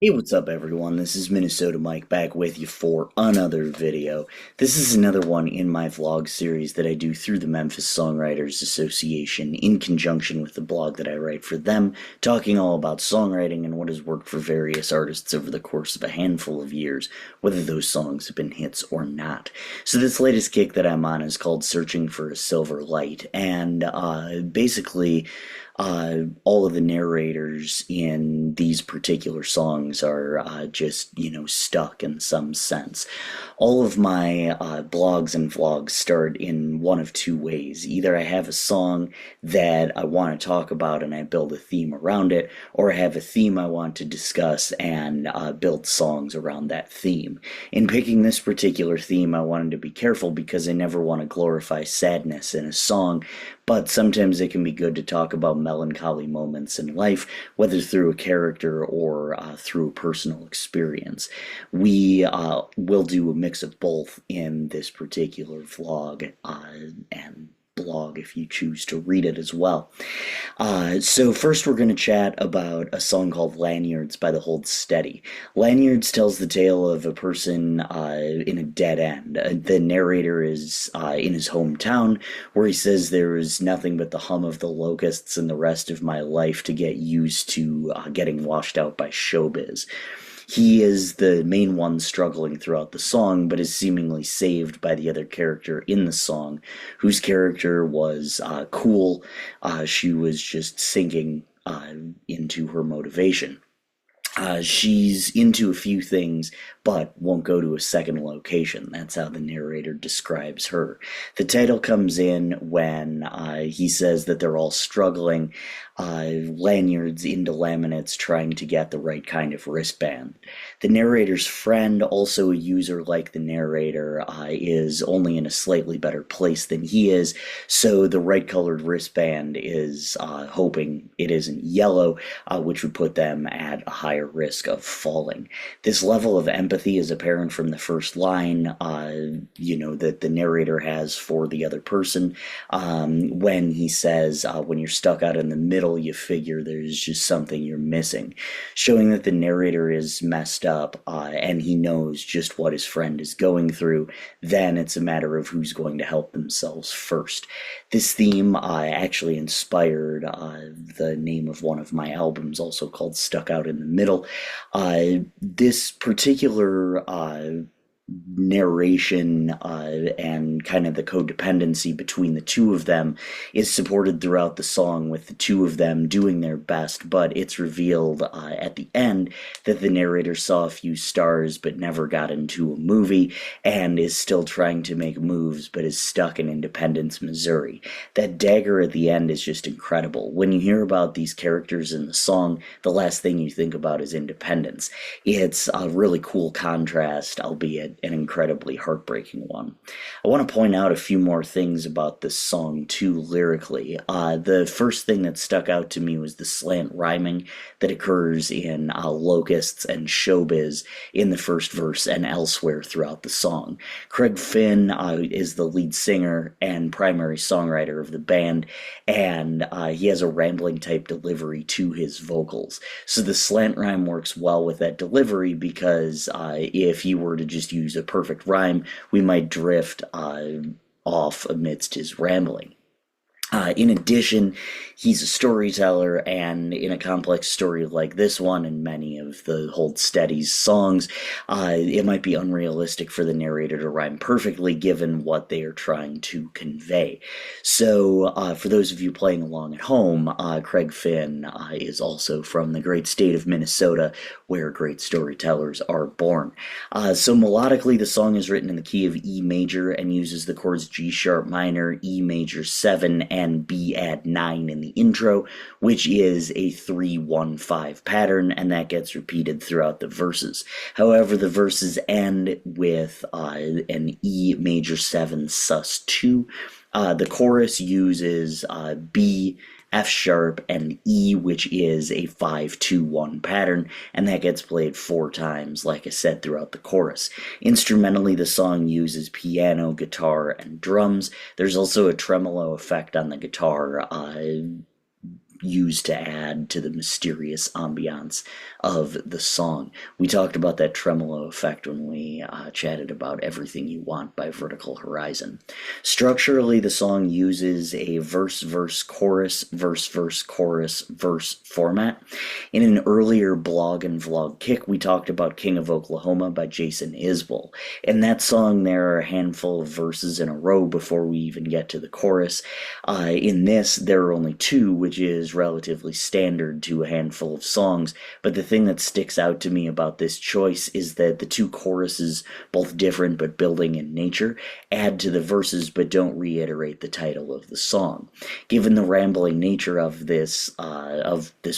Hey, what's up everyone? This is Minnesota Mike back with you for another video. This is another one in my vlog series that I do through the Memphis Songwriters Association in conjunction with the blog that I write for them, talking all about songwriting and what has worked for various artists over the course of a handful of years, whether those songs have been hits or not. So this latest kick that I'm on is called Searching for a Silver Light, and basically all of the narrators in these particular songs are just, stuck in some sense. All of my blogs and vlogs start in one of two ways. Either I have a song that I want to talk about and I build a theme around it, or I have a theme I want to discuss and build songs around that theme. In picking this particular theme, I wanted to be careful because I never want to glorify sadness in a song, but sometimes it can be good to talk about melancholy moments in life, whether through a character or through a personal experience. We will do a mix of both in this particular vlog and blog if you choose to read it as well. So first we're going to chat about a song called Lanyards by the Hold Steady. Lanyards tells the tale of a person in a dead end. The narrator is in his hometown where he says there is nothing but the hum of the locusts and the rest of my life to get used to getting washed out by showbiz. He is the main one struggling throughout the song, but is seemingly saved by the other character in the song, whose character was cool. She was just sinking into her motivation. She's into a few things, but won't go to a second location. That's how the narrator describes her. The title comes in when he says that they're all struggling, lanyards into laminates trying to get the right kind of wristband. The narrator's friend, also a user like the narrator, is only in a slightly better place than he is, so the right colored wristband is hoping it isn't yellow, which would put them at a higher risk of falling. This level of empathy is apparent from the first line, that the narrator has for the other person, when he says, when you're stuck out in the middle, you figure there's just something you're missing, showing that the narrator is messed up, and he knows just what his friend is going through. Then it's a matter of who's going to help themselves first. This theme actually inspired the name of one of my albums, also called Stuck Out in the Middle. This particular narration and kind of the codependency between the two of them is supported throughout the song, with the two of them doing their best, but it's revealed at the end that the narrator saw a few stars but never got into a movie and is still trying to make moves but is stuck in Independence, Missouri. That dagger at the end is just incredible. When you hear about these characters in the song, the last thing you think about is independence. It's a really cool contrast, albeit an incredibly heartbreaking one. I want to point out a few more things about this song too lyrically. The first thing that stuck out to me was the slant rhyming that occurs in locusts and showbiz in the first verse and elsewhere throughout the song. Craig Finn is the lead singer and primary songwriter of the band, and he has a rambling type delivery to his vocals. So the slant rhyme works well with that delivery because if he were to just use a perfect rhyme, we might drift off amidst his rambling. In addition, he's a storyteller, and in a complex story like this one and many of the Hold Steady's songs, it might be unrealistic for the narrator to rhyme perfectly given what they are trying to convey. So, for those of you playing along at home, Craig Finn is also from the great state of Minnesota, where great storytellers are born. So melodically, the song is written in the key of E major and uses the chords G sharp minor, E major 7, and B add 9 in the intro, which is a 3-1-5 pattern, and that gets repeated throughout the verses. However, the verses end with an E major 7 sus2. The chorus uses B, F sharp, and E, which is a 5-2-1 pattern, and that gets played 4 times, like I said, throughout the chorus. Instrumentally, the song uses piano, guitar, and drums. There's also a tremolo effect on the guitar, used to add to the mysterious ambiance of the song. We talked about that tremolo effect when we chatted about Everything You Want by Vertical Horizon. Structurally, the song uses a verse-verse-chorus, verse-verse-chorus, verse format. In an earlier blog and vlog kick, we talked about King of Oklahoma by Jason Isbell. In that song, there are a handful of verses in a row before we even get to the chorus. In this, there are only two, which is relatively standard to a handful of songs, but the thing that sticks out to me about this choice is that the two choruses, both different but building in nature, add to the verses but don't reiterate the title of the song. Given the rambling nature of this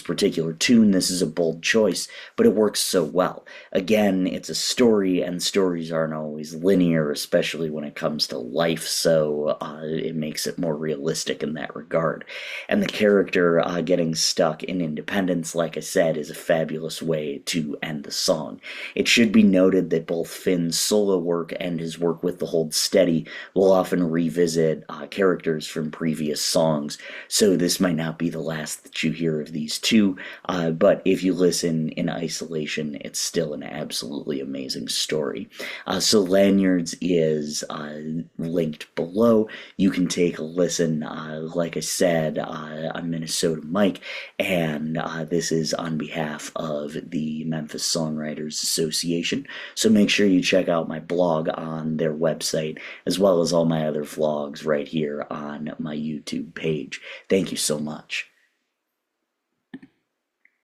particular tune, this is a bold choice, but it works so well. Again, it's a story, and stories aren't always linear, especially when it comes to life, so it makes it more realistic in that regard. And the character getting stuck in Independence, like I said, is a fabulous way to end the song. It should be noted that both Finn's solo work and his work with the Hold Steady will often revisit characters from previous songs, so this might not be the last that you hear of these two, but if you listen in isolation, it's still an absolutely amazing story. So Lanyards is linked below. You can take a listen. Like I said, I'm Minnesota Mike, and this is on behalf of the Memphis Songwriters Association. So make sure you check out my blog on their website, as well as all my other vlogs right here on my YouTube page. Thank you so much.